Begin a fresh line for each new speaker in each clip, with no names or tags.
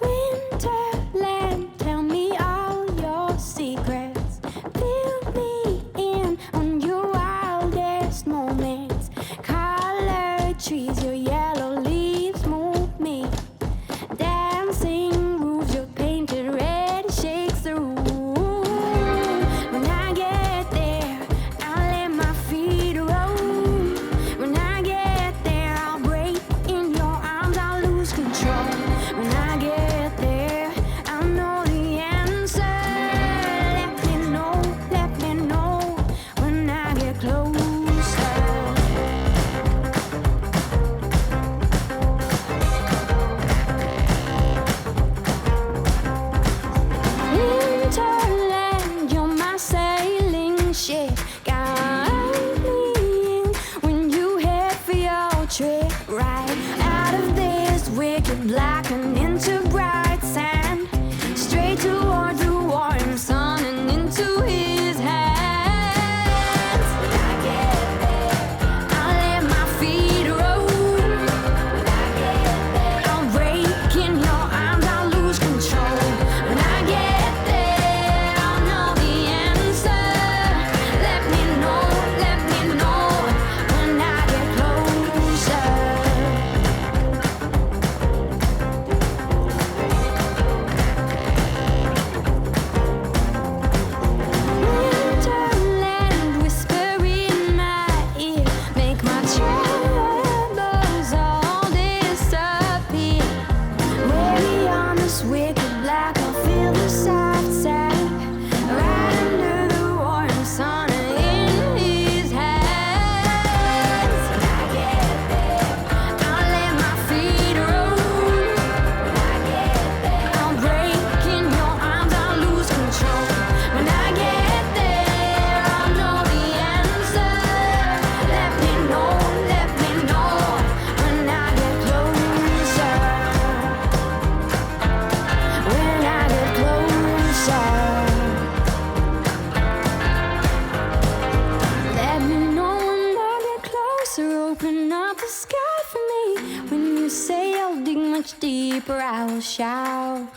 Winterland, tell me all your secrets. Fill me in on your wildest moments. Colored trees, your yellow leaves move me. Dancing roofs, your painted red shakes the room. When I get there, I'll let my feet roll. When I get there, I'll break in your arms, I'll lose control. When I get there, I'll know the answer. Let me know when I get closer. Winterland, you're my sailing ship. Guide me in when you head for your trip. Right out of this wicked black and into bright sand. Straight towards the warm sun and into his hands. When I get there, I'll let my feet roll. When I get there, I'll break in your arms, I'll lose control. When I get there, I'll know the answer. Let me know when I get closer. Winterland, whisper in my ear, make my troubles all disappear. Way on this wicked black, I'll feel the soft sand. Right under the warm sun in his hands. When I get there, I'll let my feet roll. When I get there, I'll break in your arms, I'll lose control. When I get there, I'll know the answer. Let me know when I get closer. When I get closer. Let me know when I get closer. Open up the sky for me. When you say I'll dig much deeper, I will shout.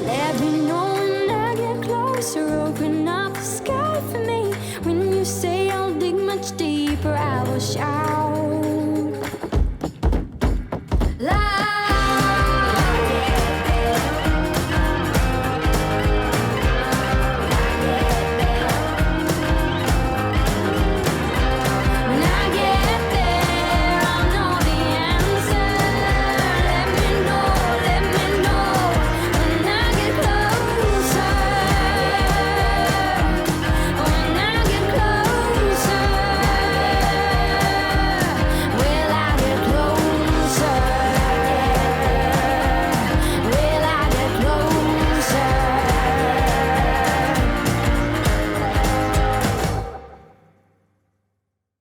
Let me know when I get closer. Open up the sky for me. When you say I'll dig much deeper, I will shout.